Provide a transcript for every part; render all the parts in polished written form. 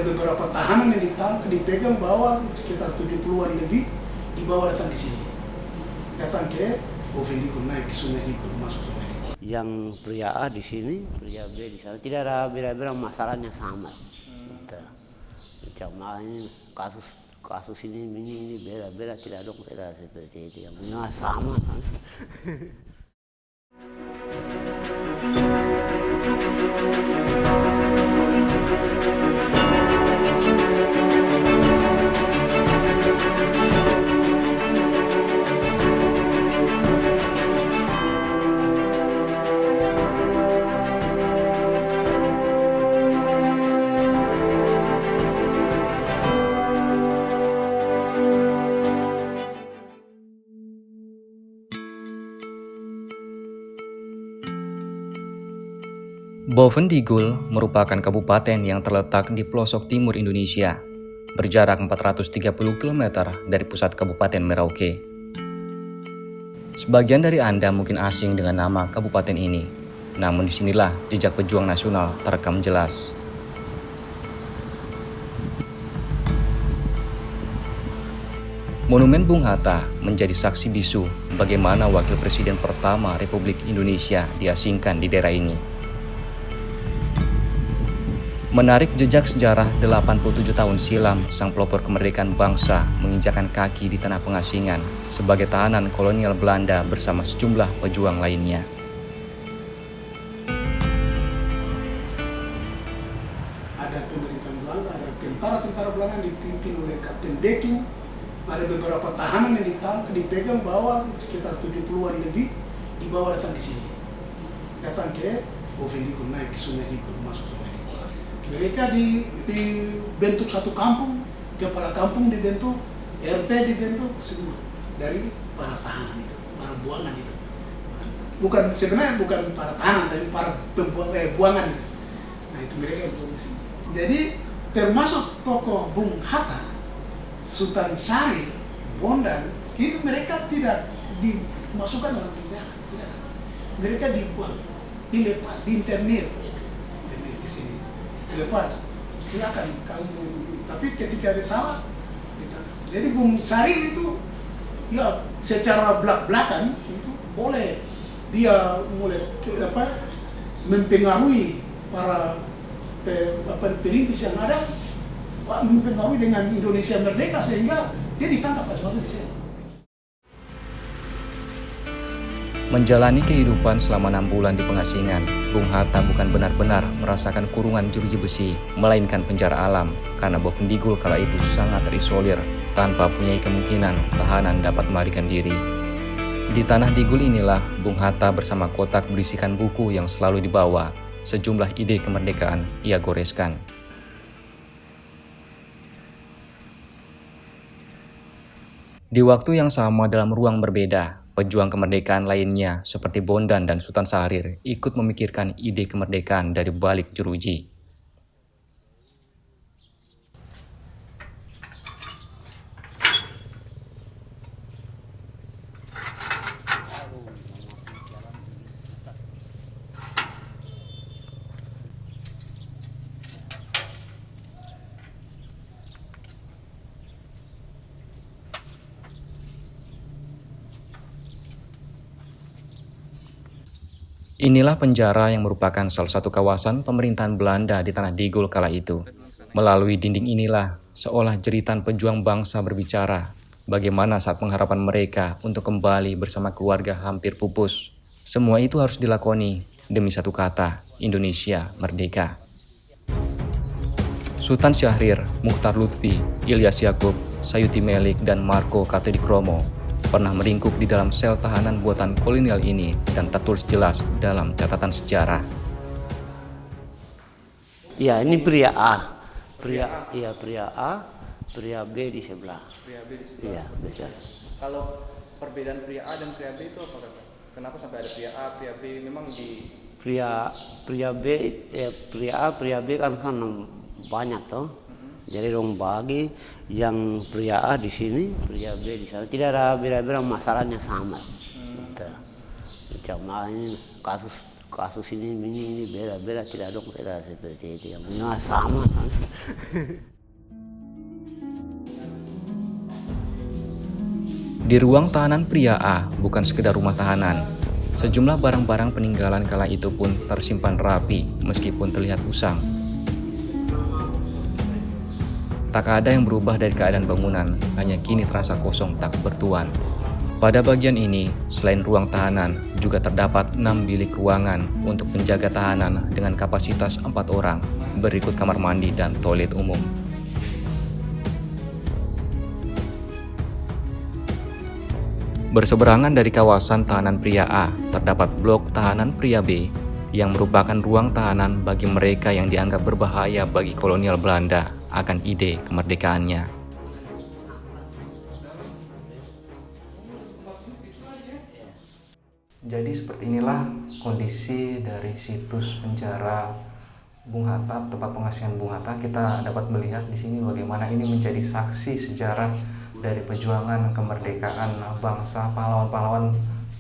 beberapa tahanan yang ditangkap, dipegang bawa sekitar 70-an lebih, dibawa datang ke sini. Datang ke Bovendigul, naik ke Sungai Digul, masuk Sungai Digul. Yang pria A di sini, pria B di sana, tidak ada beda-beda, masalahnya sama. Cuma ini kasus ini beda-beda, tidak ada beda seperti itu, yang punya sama kan. Bovendigul merupakan kabupaten yang terletak di pelosok timur Indonesia, berjarak 430 km dari pusat Kabupaten Merauke. Sebagian dari Anda mungkin asing dengan nama kabupaten ini, namun disinilah jejak pejuang nasional terekam jelas. Monumen Bung Hatta menjadi saksi bisu bagaimana Wakil Presiden pertama Republik Indonesia diasingkan di daerah ini. Menarik jejak sejarah 87 tahun silam, sang pelopor kemerdekaan bangsa menginjakan kaki di tanah pengasingan sebagai tahanan kolonial Belanda bersama sejumlah pejuang lainnya. Ada pemerintahan Belanda, ada tentara-tentara Belanda dipimpin oleh Kapten Deking, ada beberapa tahanan yang ditangkap, dipegang bawa sekitar 70-an lebih, dibawa datang ke sini. Datang ke Bovendigul, naik ke Sungai Digul, masuk Sungai Digul. Mereka dibentuk satu kampung, kepala kampung dibentuk, RT dibentuk, semua dari para tahanan itu, para buangan itu. Sebenarnya bukan para tahanan, tapi para buangan itu. Nah itu mereka yang di sini. Jadi termasuk tokoh Bung Hatta, Sultan Syahrir, Bondan, itu mereka tidak dimasukkan dalam penjara, tidak. Mereka dibuang, dilepas, diinternir di sini. Lepas, silakan kamu. Tapi ketika ada salah, ditangkap. Jadi Bung Syahrir itu, ya secara belak-belakan itu boleh dia mulai mempengaruhi para perintis yang ada, mempengaruhi dengan Indonesia merdeka sehingga dia ditangkap pas masuk di sini. Menjalani kehidupan selama 6 bulan di pengasingan, Bung Hatta bukan benar-benar merasakan kurungan jeruji besi, melainkan penjara alam, karena Bovendigul kala itu sangat terisolir, tanpa punya kemungkinan tahanan dapat melarikan diri. Di tanah Digul inilah Bung Hatta bersama kotak berisikan buku yang selalu dibawa, sejumlah ide kemerdekaan ia goreskan. Di waktu yang sama dalam ruang berbeda, pejuang kemerdekaan lainnya seperti Bondan dan Sultan Syahrir ikut memikirkan ide kemerdekaan dari balik jeruji. Inilah penjara yang merupakan salah satu kawasan pemerintahan Belanda di tanah Digul kala itu. Melalui dinding inilah seolah jeritan pejuang bangsa berbicara, bagaimana saat pengharapan mereka untuk kembali bersama keluarga hampir pupus. Semua itu harus dilakoni demi satu kata, Indonesia merdeka. Sultan Syahrir, Muchtar Lutfi, Ilyas Yakub, Sayuti Melik, dan Marco Kartodikromo pernah meringkuk di dalam sel tahanan buatan kolonial ini dan tertulis jelas dalam catatan sejarah. Ya, ini pria A. Pria A, pria B di sebelah. Pria B di sebelah. Iya, betul. Kalau perbedaan pria A dan pria B itu apa, Kak? Kenapa sampai ada pria A, pria B? Memang di Pria B, pria A, pria B kan banyak toh. Jadi dong bagi yang pria A di sini, pria B di sana, tidak ada beda-beda, masalahnya sama. Cuma ini kasus ini beda tidak dong, beda seperti itu, yang sama kan. Di ruang tahanan pria A bukan sekedar rumah tahanan. Sejumlah barang-barang peninggalan kala itu pun tersimpan rapi meskipun terlihat usang. Tak ada yang berubah dari keadaan bangunan, hanya kini terasa kosong tak bertuan. Pada bagian ini, selain ruang tahanan, juga terdapat 6 bilik ruangan untuk penjaga tahanan dengan kapasitas 4 orang, berikut kamar mandi dan toilet umum. Berseberangan dari kawasan tahanan pria A, terdapat blok tahanan pria B yang merupakan ruang tahanan bagi mereka yang dianggap berbahaya bagi kolonial Belanda akan ide kemerdekaannya. Jadi seperti inilah kondisi dari situs penjara Bung Hatta, tempat pengasihan Bung Hatta. Kita dapat melihat di sini bagaimana ini menjadi saksi sejarah dari perjuangan kemerdekaan bangsa. Pahlawan-pahlawan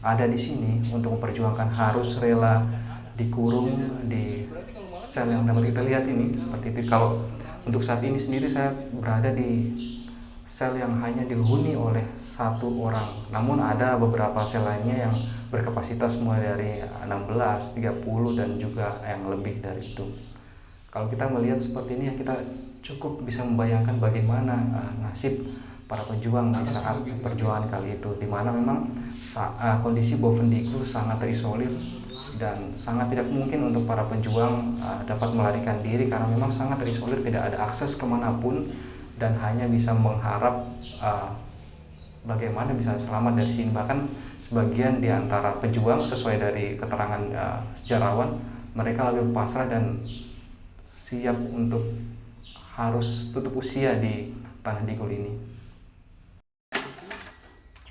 ada di sini untuk memperjuangkan, harus rela dikurung di sel yang dapat kita lihat ini seperti itu. Kalau untuk saat ini sendiri saya berada di sel yang hanya dihuni oleh 1 orang, namun ada beberapa sel lainnya yang berkapasitas mulai dari 16, 30 dan juga yang lebih dari itu. Kalau kita melihat seperti ini ya, kita cukup bisa membayangkan bagaimana nasib para pejuang di saat perjuangan kali itu, di mana memang kondisi Bovendigul sangat terisolir dan sangat tidak mungkin untuk para pejuang dapat melarikan diri karena memang sangat terisolir, tidak ada akses kemanapun dan hanya bisa mengharap bagaimana bisa selamat dari sini. Bahkan sebagian di antara pejuang, sesuai dari keterangan sejarawan, mereka lagi pasrah dan siap untuk harus tutup usia di Tanah Digul ini.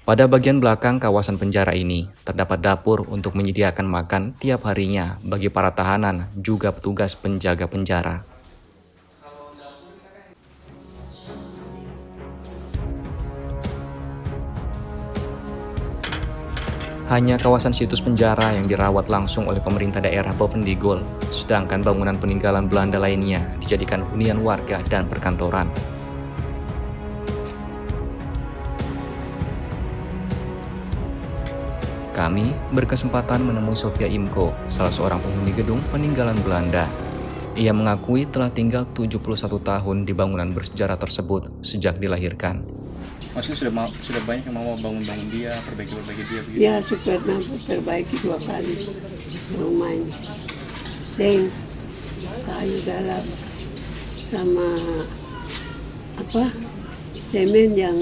Pada bagian belakang kawasan penjara ini, terdapat dapur untuk menyediakan makan tiap harinya bagi para tahanan juga petugas penjaga penjara. Hanya kawasan situs penjara yang dirawat langsung oleh pemerintah daerah Bovendigul, sedangkan bangunan peninggalan Belanda lainnya dijadikan hunian warga dan perkantoran. Kami berkesempatan menemui Sofia Imko, salah seorang penghuni gedung peninggalan Belanda. Ia mengakui telah tinggal 71 tahun di bangunan bersejarah tersebut sejak dilahirkan. Maksudnya sudah banyak yang mau bangun dia, perbaiki dia begitu? Ya, sudah perbaiki 2 kali rumah ini. Seng, kayu dalam, sama semen yang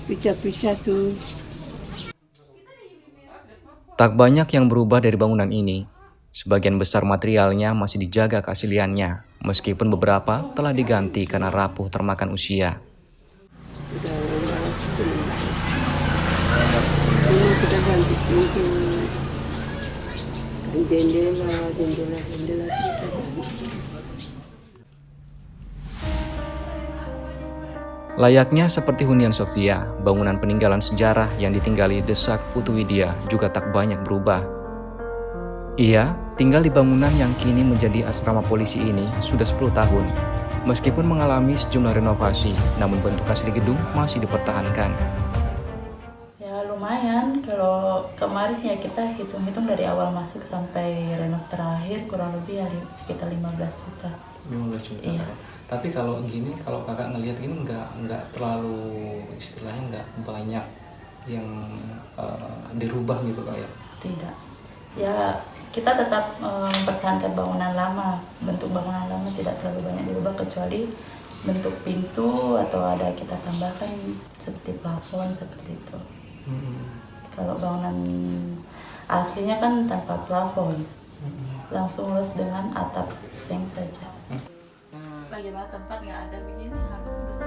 pecah-pecah tuh. Tak banyak yang berubah dari bangunan ini. Sebagian besar materialnya masih dijaga keasliannya, meskipun beberapa telah diganti karena rapuh termakan usia. Kita ganti pintu, jendela kita ganti. Layaknya seperti hunian Sofia, bangunan peninggalan sejarah yang ditinggali Desak Putu Widya juga tak banyak berubah. Ia tinggal di bangunan yang kini menjadi asrama polisi ini sudah 10 tahun. Meskipun mengalami sejumlah renovasi, namun bentuk asli gedung masih dipertahankan. Ya lumayan, kalau kemarin ya kita hitung-hitung dari awal masuk sampai renov terakhir kurang lebih ya sekitar 15 juta. 15 juta. Iya. Tapi kalau gini, kalau kakak ngelihat ini nggak terlalu, istilahnya nggak banyak yang dirubah gitu kayak? Tidak. Ya kita tetap mempertahankan bangunan lama. Bentuk bangunan lama tidak terlalu banyak dirubah kecuali bentuk pintu atau ada kita tambahkan seperti plafon seperti itu. Kalau bangunan aslinya kan tanpa plafon, langsung lurus dengan atap seng saja. Bagaimana tempat nggak ada begini harus bersih.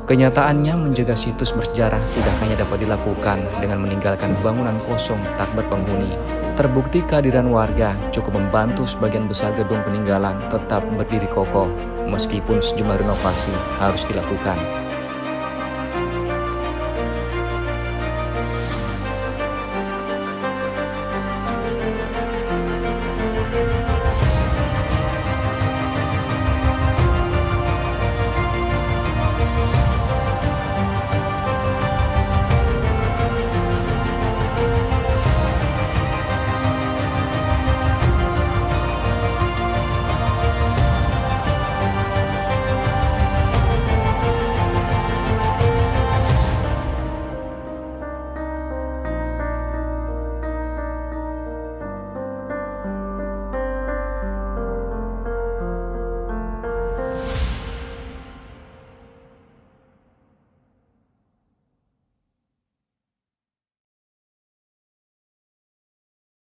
Kenyataannya menjaga situs bersejarah tidak hanya dapat dilakukan dengan meninggalkan bangunan kosong tak berpenghuni. Terbukti kehadiran warga cukup membantu sebagian besar gedung peninggalan tetap berdiri kokoh meskipun sejumlah renovasi harus dilakukan.